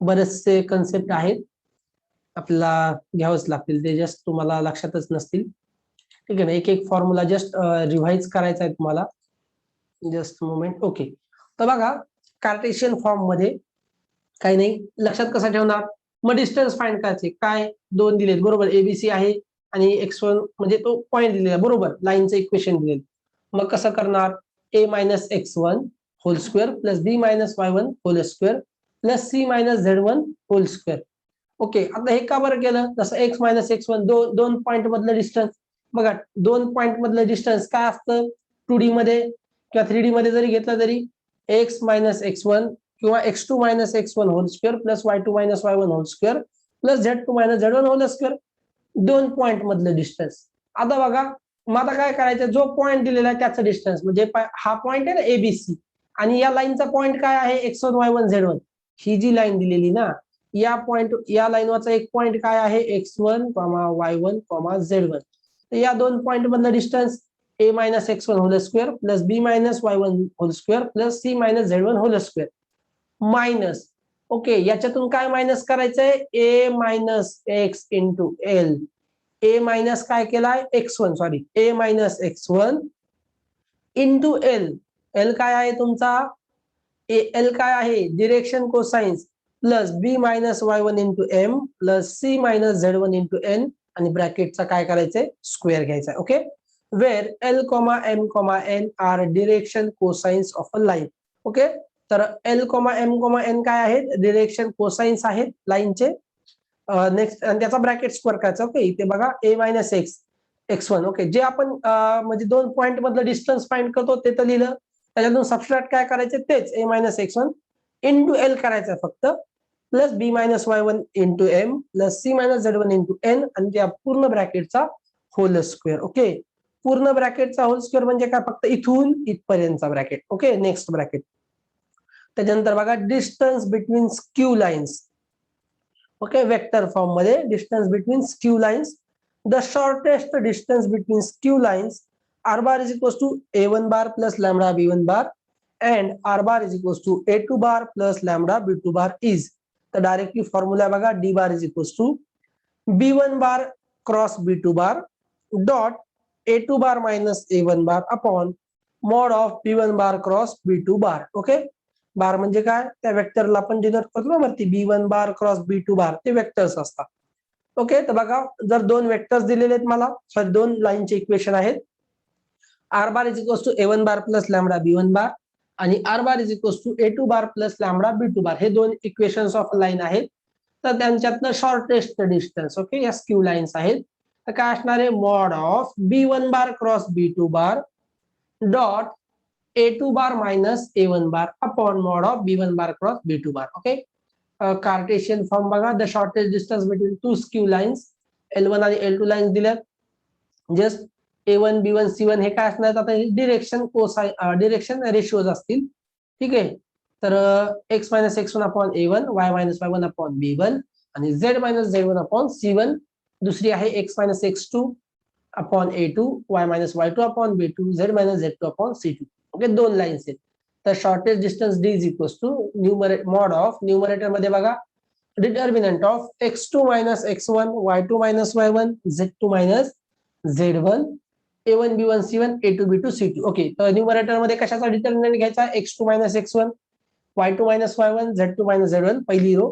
बरेचसे कन्सेप्ट आहेत आपल्याला घ्यावंच लागतील, ते जस्ट तुम्हाला लक्षातच नसतील. ठीक आहे ना, एक एक फॉर्म्युला जस्ट रिव्हाइज करायचा आहे तुम्हाला. Just moment. ओके, तर बघा कार्टेशियन फॉर्म मध्ये काही नाही, लक्षात कसं ठेवणार, मग डिस्टन्स फाइंड करायचे. काय दोन दिलेत बरोबर, एबीसी आहे आणि एक्स वन म्हणजे तो पॉईंट दिलेला बरोबर, लाईनचं इक्वेशन दिलेलं. मग कसं करणार, A minus X one whole square plus B minus Y one whole square plus C minus Z one whole square. Okay, आता हे का बरं केलं, जसं एक्स मायनस एक्स वन दोन पॉईंट मधलं डिस्टन्स. बघा दोन पॉईंट मधलं डिस्टन्स काय असतं 2D मध्ये किंवा 3D मध्ये जरी घेतलं तरी एक्स मायनस एक्स वन किंवा X two minus X one whole square plus Y two minus Y one whole square plus Z two minus Z one whole square. दोन पॉईंट मधलं डिस्टन्स. आता बघा मग आता काय करायचं, जो पॉईंट दिलेला आहे त्याचं डिस्टन्स म्हणजे हा पॉईंट आहे ना एबीसी आणि या लाईनचा पॉईंट काय आहे X one Y one Z one. ही जी लाईन दिलेली ना या पॉईंट या लाईनवरचा एक पॉईंट काय आहे X one comma Y one comma Z one. तर या दोन पॉईंट मधलं distance A minus X one whole square plus B minus Y one whole square plus C minus Z one whole square minus. Okay, याच्यातून काय minus करायचंय, A minus X into L. A minus काय केलाय X one, sorry A minus X one into L. L काय आहे तुमचा, L काय आहे direction cosines plus B minus Y one into M plus C minus Z one into N आणि ब्रॅकेटचा काय करायचंय स्क्वेअर घ्यायचा. Okay, where L comma M comma N are direction cosines of a line. Okay, तर L comma M comma N काय आहेत, direction cosines आहेत लाईनचे. नेक्स्ट आणि त्याचा ब्रॅकेट स्क्वेअर करायचा. ओके, इथे बघा A minus X X one. Okay, जे आपण म्हणजे दोन पॉईंट मधलं डिस्टन्स फाइंड करतो ते तर लिहिलं, त्याच्यातून सबस्ट्रॅक्ट काय करायचे तेच A minus X one into L करायचं फक्त plus B minus Y one into M plus C minus Z one into N आणि त्या पूर्ण ब्रॅकेटचा होल स्क्वेअर. ओके, पूर्ण ब्रॅकेटचा होल स्क्वेअर म्हणजे काय, फक्त इथून इथपर्यंतचा ब्रॅकेट. Okay, next bracket. त्याच्यानंतर बघा distance between skew lines. Okay, vector form मध्ये distance between skew lines. The shortest distance between skew lines r bar is equals to a1 bar plus lambda b1 bar and r bar is equals to a2 bar plus lambda b2 bar is. तर directly formula बघा, d bar is equals to b1 bar cross b2 bar dot a2 bar minus a1 bar upon mod of b1 bar cross b2 bar. Okay, bar म्हणजे काय, त्या वेक्टरला आपण denote करतो ना वरती b1 bar cross b2 bar, ते vectors असतात. ओके, तर बघा जर दोन वेक्टर्स दिलेले आहेत मला, सॉरी दोन लाईनचे इक्वेशन आहेत, r bar is equals to a1 bar plus lambda b1 bar आणि r bar is equals to a2 bar plus lambda b2 bar. हे दोन इक्वेशन्स ऑफ लाईन आहेत. तर त्यांच्यातनं शॉर्टेस्ट डिस्टन्स ओके या स्क्यू लाईन्स आहेत. तर काय असणार आहे, mod of b1 bar cross b2 bar dot a2 bar minus a1 bar upon mod of b1 bar cross b2 bar. Okay, cartesian form बघा, the shortest distance between two skew lines L1 आणि L2 lines दिल्यात. Just A1 B1 C1 हे काय असणार आता direction direction रेशिओज असतील. ठीक आहे. तर x minus x1 upon A1 y minus y1 upon B1 आणि z minus z1 upon C1. दुसरी आहे x minus x2 upon A2 y minus y2 upon B2 z minus z2 upon C2. Okay, दोन lines आहेत. तर shortest distance d is equals to mod of numerator मध्ये बघा determinant of x2 minus x1 y2 minus y1 z2 minus z1 A1 B1 C1 A2 B2 C2. Okay, तर numerator मध्ये कशाचा determinant घ्यायचा x2 minus x1 y2 minus y1 z2 minus z1 पहिली row.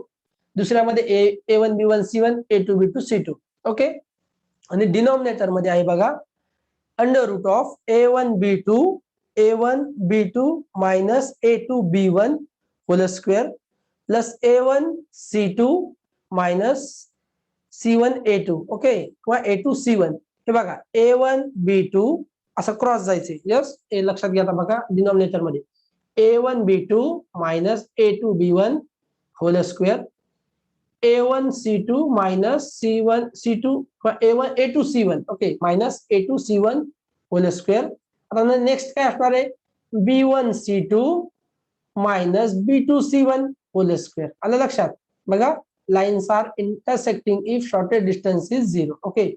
दुसऱ्यामध्ये A1 B1 C1 A2 B2 C2. Okay, आणि denominator मध्ये आहे बघा under root of A1 B2 minus A2 B1 whole square plus A1 C2 minus C1 A2. Okay, किंवा A2 C1. हे बघा A1 B2 असं क्रॉस जायचे. यस, हे लक्षात घ्या बघा डिनॉमिनेटर मध्ये A1 B2 minus A2 B1 whole square A1 C2 minus C1 C2 A1 A2 C1. Okay, minus A2 C1 whole square. आता नेक्स्ट काय असणार आहे B1 C2 minus B2 C1 whole square. आलं लक्षात? बघा lines are intersecting if shortest distance is 0. Okay,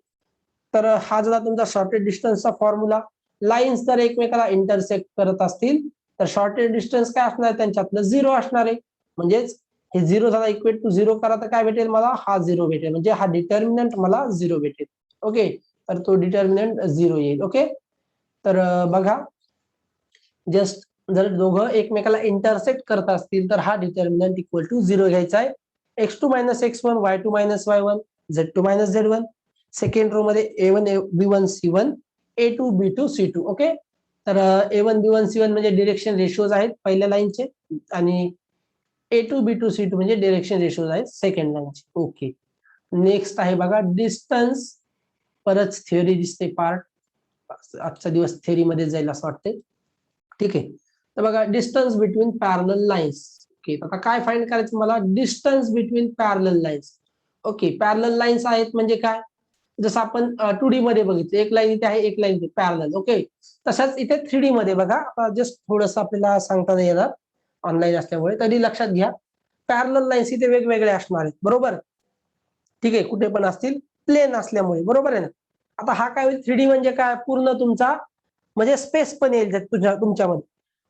तर हा झाला तुमचा शॉर्टेस्ट डिस्टन्सचा फॉर्म्युला. लाईन्स जर एकमेकाला इंटरसेक्ट करत असतील तर शॉर्टेस्ट डिस्टन्स काय असणार त्यांच्यातलं 0 असणार आहे. म्हणजेच हे 0 झाला इक्वेट टू 0 करा तर काय भेटेल मला हा 0 भेटेल. म्हणजे हा डिटर्मिनंट मला 0 भेटेल. ओके, तर तो डिटर्मिनंट 0 येईल. ओके, तर बघा जस्ट जर दोघं एकमेकाला इंटरसेक्ट करत असतील तर हा डिटर्मिनंट इक्वल टू 0 घ्यायचा आहे. x2 minus x1 y2 minus y1 z2 minus z1. Second row मध्ये A1 B1 C1 A2 B2 C2. Okay, तर A1 B1 C1 म्हणजे डिरेक्शन रेशिओज आहेत पहिल्या लाईनचे आणि A2 B2 C2 म्हणजे डिरेक्शन रेशिओज आहेत सेकंड लाईनचे. ओके, नेक्स्ट आहे बघा डिस्टन्स. परत थिअरी दिसते पार्ट. आजचा दिवस थिअरी मध्ये जाईल असं वाटतंय. ठीक आहे, तर बघा distance between parallel lines. Okay, आता काय फाइंड करायचं मला distance between parallel lines. Okay, parallel lines आहेत म्हणजे काय जसं आपण 2D मध्ये बघितलं एक लाईन इथे आहे एक लाईन इथे पॅरलल. ओके, तसंच इथे 3D मध्ये बघा. आता जस्ट थोडंसं आपल्याला सांगता नाही येणार ऑनलाईन असल्यामुळे, तरी लक्षात घ्या पॅरलल लाईन्स इथे वेगवेगळे असणार आहेत. बरोबर, ठीक आहे, कुठे पण असतील प्लेन असल्यामुळे. बरोबर आहे ना. आता हा काय होईल 3D म्हणजे काय पूर्ण तुमचा म्हणजे स्पेस पण येईल तुमच्यामध्ये.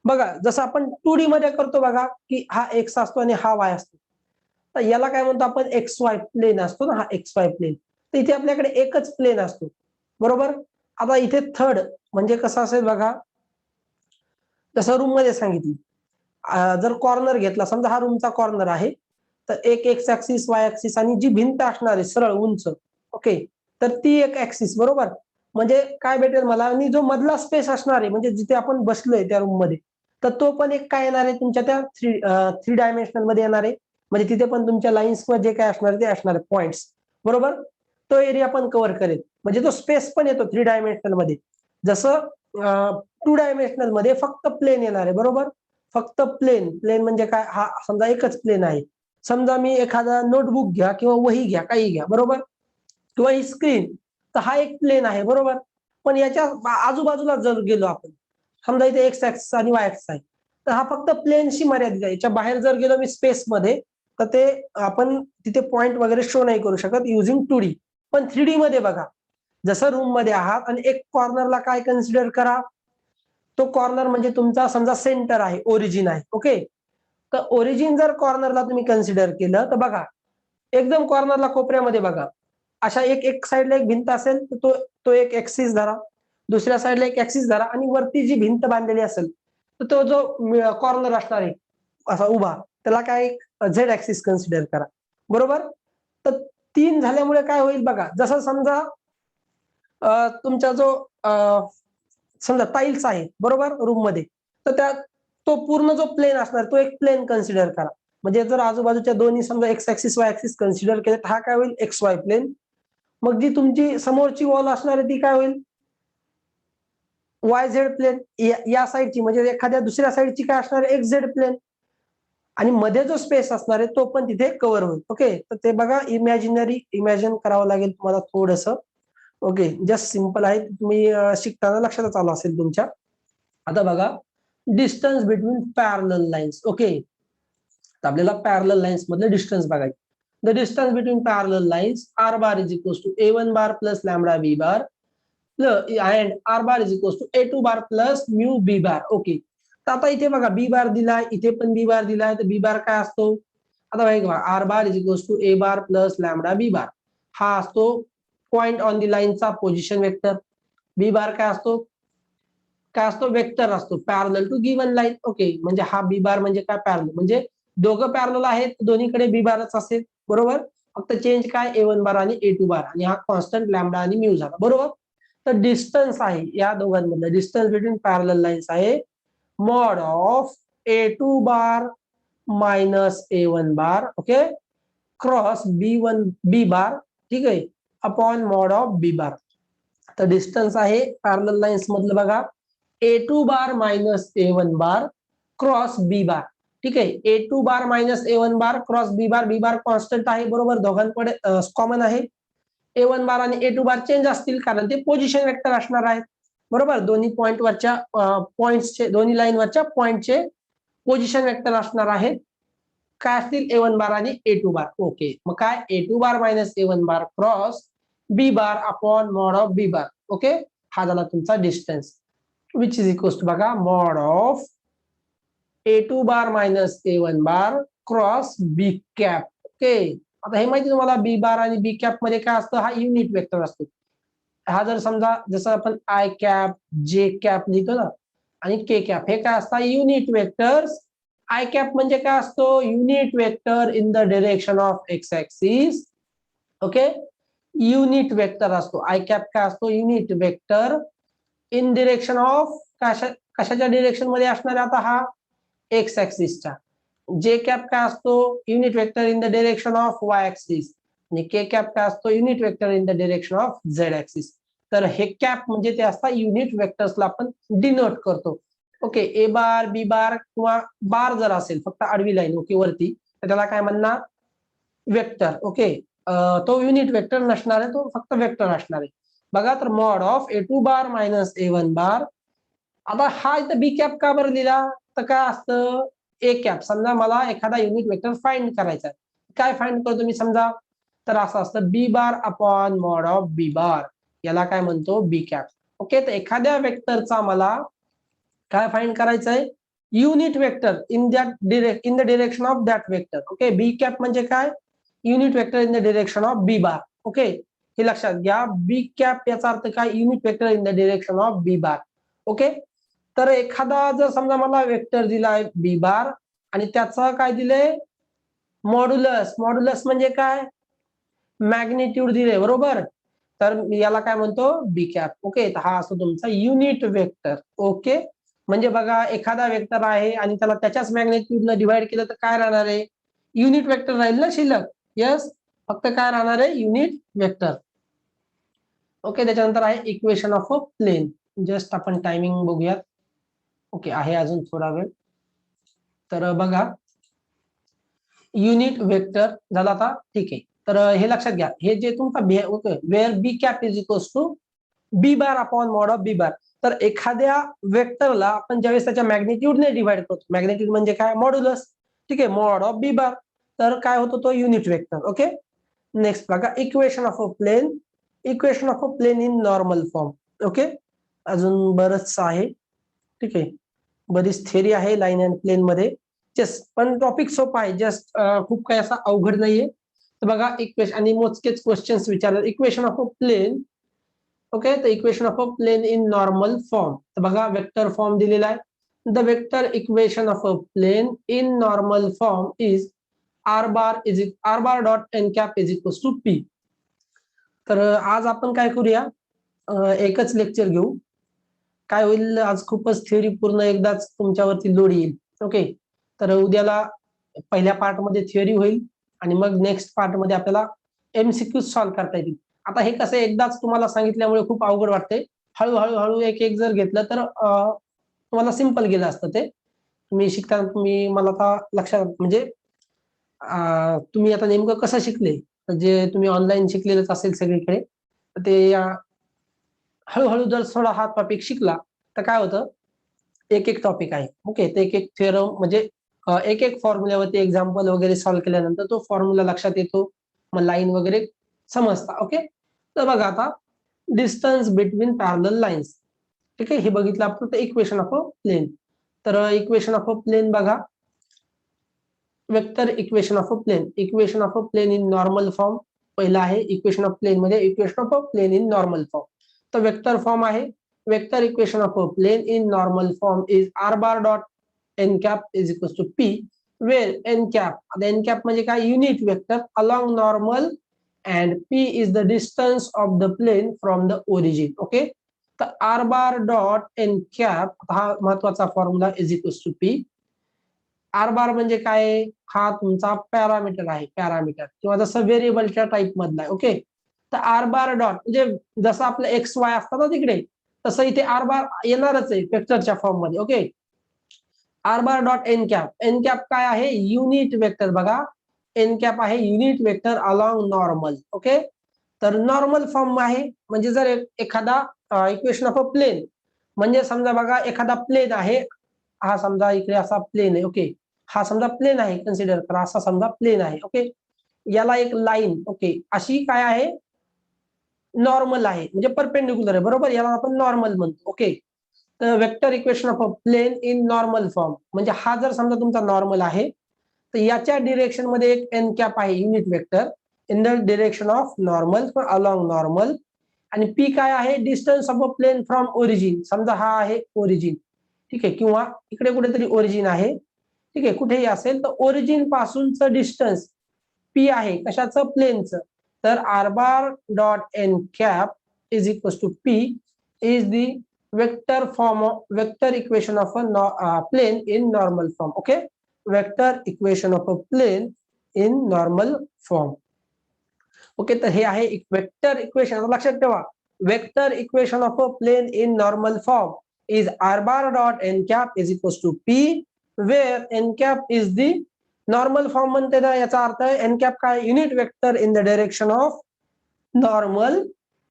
बघा जसं आपण 2D मध्ये करतो बघा की हा एक्स असतो आणि हा वाय असतो. तर याला काय म्हणतो आपण एक्स वाय प्लेन असतो ना, हा एक्स वाय प्लेन. तर इथे आपल्याकडे एकच प्लेन असतो. बरोबर, आता इथे थर्ड म्हणजे कसं असेल बघा जसं रूम मध्ये सांगितलं जर कॉर्नर घेतला समजा हा रूमचा कॉर्नर आहे तर एक एक्स ऍक्सिस वाय ऍक्सिस आणि जी भिंत असणार आहे सरळ उंच. ओके, तर ती एक ऍक्सिस. बरोबर, म्हणजे काय भेटेल मला आणि जो मधला स्पेस असणार आहे म्हणजे जिथे आपण बसलोय त्या रूम मध्ये तर तो पण एक काय येणार आहे तुमच्या त्या थ्री डायमेन्शनल मध्ये येणार आहे. म्हणजे तिथे पण तुमच्या लाईन्स मध्ये काय असणार ते असणार आहे पॉइंट्स. बरोबर, तो एरिया पण कव्हर करेल म्हणजे तो स्पेस पण येतो 3 डायमेन्शनल मध्ये. जसं 2 डायमेन्शनल मध्ये फक्त प्लेन येणार आहे. बरोबर, फक्त प्लेन. प्लेन म्हणजे काय हा समजा एकच प्लेन आहे. समजा मी एखादा नोटबुक घ्या किंवा वही घ्या काही घ्या. बरोबर, किंवा ही स्क्रीन तर हा एक प्लेन आहे. बरोबर, पण याच्या आजूबाजूला जर गेलो आपण समजा इथे एक्स ऍक्सिस आणि वाय ऍक्सिस आहे तर हा फक्त प्लेनशी मर्यादित आहे. याच्या बाहेर जर गेलो मी स्पेस मध्ये तर ते आपण तिथे पॉइंट वगैरे शो नाही करू शकत युझिंग 2D. पण 3D मध्ये बघा जसं रूम मध्ये आहात आणि एक कॉर्नरला काय कन्सिडर करा तो कॉर्नर म्हणजे तुमचा समजा सेंटर आहे ओरिजिन आहे. ओके, तर ओरिजिन जर कॉर्नरला तुम्ही कन्सिडर केलं तर बघा एकदम कॉर्नरला कोपऱ्यामध्ये बघा अशा एक साईडला एक भिंत असेल तर तो तो एक ऍक्सिस धरा, दुसऱ्या साईडला एक ऍक्सिस धरा आणि वरती जी भिंत बांधलेली असेल तर तो जो कॉर्नर असणार आहे असा उभा त्याला काय झेड ऍक्सिस कन्सिडर करा. बरोबर, तर 3 झाल्यामुळे काय होईल बघा जसं समजा तुमचा जो समजा टाईल्स आहे बरोबर रूम मध्ये तर त्या तो पूर्ण जो प्लेन असणार तो एक प्लेन कन्सिडर करा. म्हणजे जर आजूबाजूच्या दोन्ही समजा x axis Y axis consider केले तर हा काय होईल एक्स वाय प्लेन. मग जी तुमची समोरची वॉल असणार आहे ती काय होईल वाय झेड प्लेन. या साईडची म्हणजे एखाद्या दुसऱ्या साईडची काय असणार एक्स झेड प्लेन आणि मध्ये जो स्पेस असणार आहे तो पण तिथे कव्हर होईल. ओके, तर ते बघा इमॅजिन करावं लागेल तुम्हाला थोडंसं. ओके, जस्ट सिंपल आहे, तुम्ही शिकताना लक्षातच आलं असेल तुमच्या. आता बघा, distance between parallel lines. Okay, तर आपल्याला पॅरलल लाईन्स मधलं डिस्टन्स बघायचं. The distance between parallel lines R bar is equals to a1 bar plus lambda B bar and R bar is equals to a2 bar plus mu B bar. Okay, तर आता इथे बघा B bar दिलाय, इथे पण B bar दिलाय, तर बी bar काय असतो? आता बघा, R bar is equals to a bar plus lambda B bar. हा असतो पॉइंट ऑन दी लाईनचा पोझिशन वेक्टर. बी बार काय असतो? काय असतो? वेक्टर असतो parallel to given line. Okay, म्हणजे हा बी बार म्हणजे काय? पॅरलल म्हणजे दोघं पॅरलल आहेत, दोन्हीकडे बी बारच असेल, बरोबर. फक्त चेंज काय? a1 बार आणि a2 बार, आणि हा कॉन्स्टंट लॅमडा आणि म्यू झाला, बरोबर. तर डिस्टन्स आहे या दोघांमधलं, डिस्टन्स बिटवीन पॅरलल लाईन्स आहे mod of a2 bar minus a1 bar, okay, cross b1 b बार, ठीक आहे, अपॉन मॉड ऑफ b बार. तर डिस्टन्स आहे पॅरलल लाईन्स मधलं बघा, a2 bar minus a1 bar cross b बार. ठीक आहे, a2 bar minus a1 bar cross b बार. b बार constant आहे, बरोबर, दोघांकडे कॉमन आहे. a1 बार आणि a2 बार चेंज असतील कारण ते पोझिशन वेक्टर असणार आहेत, बरोबर. दोन्ही पॉइंट वरच्या पॉइंट्सचे, दोन्ही लाईन वरच्या पॉइंटचे पोझिशन वेक्टर असणार आहेत. काय असतील? a1 बार आणि a2 बार. ओके, मग काय? a2 bar minus a1 bar cross b bar upon mod of b bar. Okay, हा झाला तुमचा distance, which is equals to बघा mod of a2 bar minus a1 bar cross b cap. Okay, आता हे माहिती तुम्हाला बी बार आणि बी cap मध्ये काय असतं? हा युनिट वेक्टर असतो. हा जर समजा जसं आपण आय कॅप, जे कॅप लिहितो ना, आणि के कॅप, हे काय असतात? Unit vectors. आय कॅप म्हणजे काय असतो? Unit vector in the direction of X axis. Okay, unit vector असतो आय कॅप. काय असतो? Unit vector in direction of कशाच्या डिरेक्शन मध्ये असणार आता? हा एक्स ऍक्सिसच्या. जे कॅप काय असतो? Unit vector in the direction of Y axis. आणि के कॅप काय असतो? Unit vector in the direction of Z axis. तर हे कॅप म्हणजे ते असतात युनिट वेक्टर्सला आपण डिनोट करतो. Okay, A bar, B bar किंवा बार जर असेल फक्त आडवी लाईन, ओके, वरती, तर त्याला काय म्हणणार? वेक्टर. ओके, तो युनिट वेक्टर नसणार आहे, तो फक्त वेक्टर असणार आहे. बघा, तर mod of a2 bar minus a1 बार. आता हा इथं बी कॅप का बरं लिहिला? तर काय असतं? A cap. समजा मला एखादा युनिट वेक्टर फाइंड करायचा आहे, काय फाइंड करतो मी? समजा तर असं असतं b bar upon mod of B bar, याला काय म्हणतो? बी कॅप. ओके, तर एखाद्या वेक्टरचा मला काय फाइंड करायचं आहे? Unit vector in the direction of that vector. Okay, b cap म्हणजे काय? Unit vector in the direction of B bar. Okay, हे लक्षात घ्या. बी कॅप याचा अर्थ काय? Unit vector in the direction of B bar. Okay, तर एखादा जर समजा मला वेक्टर दिलाय बी बार आणि त्याचं काय दिलंय? मॉड्युलस. मॉड्युलस म्हणजे काय? मॅग्निट्यूड दिले, बरोबर. तर मी याला काय म्हणतो? बी कॅप. ओके, तर हा असतो तुमचा युनिट वेक्टर. ओके, म्हणजे बघा, एखादा वेक्टर आहे आणि त्याला त्याच्याच मॅग्निट्यूडनं डिवाइड केलं तर काय राहणार आहे? युनिट वेक्टर राहील ना शिल्लक. यस, फक्त काय राहणार आहे? Unit vector. ओके, त्याच्यानंतर आहे equation of a plane. Just आपण टायमिंग बघूयात. ओके, आहे अजून थोडा वेळ. तर बघा, युनिट वेक्टर झाला आता, ठीक आहे. तर हे लक्षात घ्या, हे जे तुमचा okay, where b cap is equals to B bar upon mod of B bar. तर एखाद्या वेक्टरला आपण ज्यावेळेस त्याच्या मॅग्निट्यूडने डिवाइड करतो, मॅग्निट्यूड म्हणजे काय? मॉड्युलस. ठीक आहे, मॉड ऑफ बी बार, तर काय होतो? तो युनिट वेक्टर. ओके, नेक्स्ट बघा, equation of a plane. Equation of a plane in normal form. Okay, अजून बरंच आहे, ठीक आहे, बरीच थिअरी आहे लाईन अँड प्लेन मध्ये. जस्ट पण टॉपिक सोपा आहे, जस्ट खूप काही असा अवघड नाहीये. तर बघा, इक्वेशन आणि मोजकेच क्वेश्चन्स विचारतात. Equation of a plane. Okay, तर equation of a plane in normal form. तर बघा, वेक्टर फॉर्म दिलेला आहे. The vector equation of a plane in normal form is R bar dot n cap is equals to p. तर आज आपण काय करूया? एकच लेक्चर घेऊ. काय होईल, आज खूपच थिअरी पूर्ण एकदाच तुमच्यावरती लोड येईल. ओके, तर उद्याला पहिल्या पार्ट मध्ये थिअरी होईल आणि मग नेक्स्ट पार्ट मध्ये आपल्याला एमसीक्यू सॉल्व्ह करता येतील. आता हे कसं एकदाच तुम्हाला सांगितल्यामुळे खूप अवघड वाटते. हळूहळू हळू एक एक जर घेतलं तर तुम्हाला सिंपल गेलं असतं. ते तुम्ही शिकताना तुम्ही मला आता लक्षात म्हणजे तुम्ही आता नेमकं कसं शिकले, जे तुम्ही ऑनलाईन शिकलेलंच असेल सगळीकडे, तर ते हळूहळू जर थोडा हा टॉपिक शिकला तर काय होतं, एक एक टॉपिक आहे. ओके, तर एक एक थेरम म्हणजे एक एक फॉर्म्युल्यावरती एक्झाम्पल वगैरे सॉल्व्ह केल्यानंतर तो फॉर्म्युला लक्षात येतो, मग लाईन वगैरे समजता. ओके, तर बघा आता डिस्टन्स बिटवीन पॅरलल लाईन्स. ठीक आहे, हे बघितलं आपण तर इक्वेशन ऑफ अ प्लेन. तर इक्वेशन ऑफ अ प्लेन बघा, vector equation of a plane, equation of a plane in normal form पहिला आहे. इक्वेशन ऑफ प्लेन मध्ये equation of a plane in normal form, तर वेक्टर फॉर्म आहे. Vector equation of a plane in normal form is R bar dot n cap is equal to p, where n cap, आता n cap म्हणजे काय, unit vector along normal and p is the distance of the plane from the origin. Okay, तर R bar dot n cap हा महत्वाचा formula is equal to p. R bar म्हणजे काय, हा तुमचा पॅरामीटर आहे, पॅरामीटर किंवा जसं व्हेरिएबलच्या टाईप मधला आहे. ओके, तर आर बार डॉट म्हणजे जसं आपलं एक्स वाय असतात ना तिकडे, तसं इथे आर बार येणारच आहे वेक्टरच्या फॉर्म मध्ये. Okay, r bar dot n cap, n cap काय आहे, युनिट वेक्टर. बघा, एन कॅप आहे unit vector along normal. Okay, तर नॉर्मल फॉर्म आहे म्हणजे जर एखादा इक्वेशन ऑफ अ प्लेन म्हणजे समजा बघा एखादा प्लेन आहे, हा समजा इकडे असा प्लेन आहे. ओके, हा समजा प्लेन आहे, कन्सिडर करा असा समजा प्लेन आहे. ओके, याला एक लाईन, ओके, अशी काय आहे, नॉर्मल आहे म्हणजे परपेंडिक्युलर आहे, बरोबर, याला आपण नॉर्मल म्हणतो. ओके, तर vector equation of a plane in normal form म्हणजे हा जर समजा तुमचा नॉर्मल आहे, तर याच्या डिरेक्शन मध्ये एक एन कॅप आहे, unit vector in the direction of normal along normal. आणि पी काय आहे, distance of a plane from origin, समजा हा आहे ओरिजिन. ठीक आहे, किंवा इकडे कुठेतरी ओरिजिन आहे. ठीक आहे, कुठेही असेल तर ओरिजिन पासूनचं डिस्टन्स पी आहे, कशाचं, प्लेनचं. तर R bar dot n cap is equal to p is the vector form of vector equation of a plane in normal form. Okay, vector equation of a plane in normal form. Okay, तर हे आहे vector equation. लक्षात ठेवा, vector equation of a plane in normal form is r bar dot n cap is equals to p, where n cap is the normal form म्हणते ना, याचा अर्थ आहे n cap काय, unit vector in the direction of normal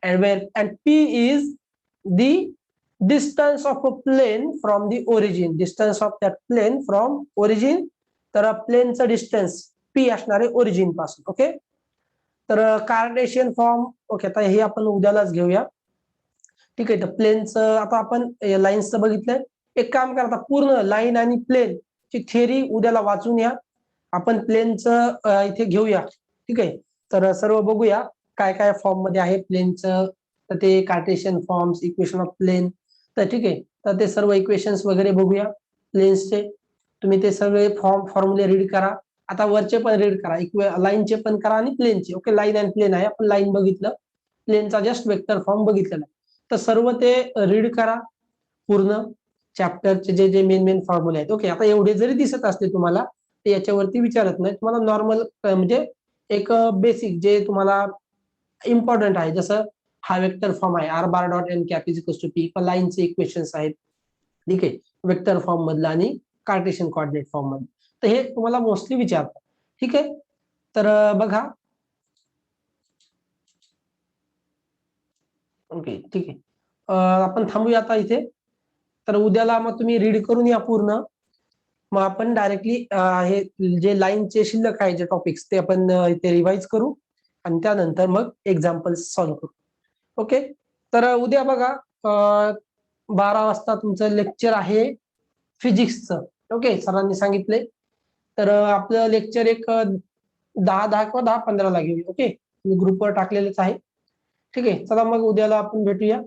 and where and p is the distance of a plane from the origin, distance of that plane from origin. तर प्लेनचं distance p असणार आहे origin पासून. Okay, तर Cartesian form, okay, आता हे आपण उद्यालाच घेऊया. ठीक आहे, तर प्लेनचं आता आपण लाईन्सचं बघितलंय. एक काम करा, आता पूर्ण लाईन आणि प्लेन ची थिअरी उद्याला वाचून या. आपण प्लेनचं इथे घेऊया. ठीक आहे, तर सर्व बघूया काय काय फॉर्म मध्ये आहे प्लेनचं, तर ते Cartesian forms, equation of plane. तर ठीक आहे, तर ते सर्व इक्वेशन्स वगैरे बघूया प्लेन्सचे. तुम्ही ते सगळे फॉर्म्युले रीड करा. आता वरचे पण रीड करा, लाईनचे पण करा आणि प्लेनचे. ओके, लाईन आणि प्लेन आहे, आपण लाईन बघितलं, प्लेनचा जस्ट वेक्टर फॉर्म बघितलेला. तर सर्व ते रीड करा पूर्ण चॅप्टरचे जे जे मेन फॉर्म्युले आहेत. ओके, आता एवढे जरी दिसत असते तुम्हाला, ते याच्यावरती विचारत नाही तुम्हाला. नॉर्मल म्हणजे एक बेसिक जे तुम्हाला इम्पॉर्टंट आहे, जसं हा वेक्टर फॉर्म आहे R bar dot n cap is equal to p, लाईनचे इक्वेशन्स आहेत. ठीक आहे, वेक्टर फॉर्म मधलं आणि कार्टेशियन कोऑर्डिनेट फॉर्म मध्ये, तर हे तुम्हाला मोस्टली विचारतात. ठीक आहे, तर बघा. ओके, ठीक आहे, आपण थांबूया आता इथे. तर उद्याला मग तुम्ही रीड करून या पूर्ण. मग आपण डायरेक्टली हे जे लाईनचे शिल्लक आहे जे टॉपिक्स ते आपण इथे रिवाइज करू आणि त्यानंतर मग एक्झाम्पल सॉल्व्ह करू. ओके, तर उद्या बघा 12 वाजता तुमचं लेक्चर आहे फिजिक्सचं. ओके, सरांनी सांगितले. तर आपलं लेक्चर एक 10 किंवा 10-15 ला घेऊ. ओके, मी ग्रुपवर टाकलेलेच आहे. ठीक आहे, चला मग उद्याला आपण भेटूया.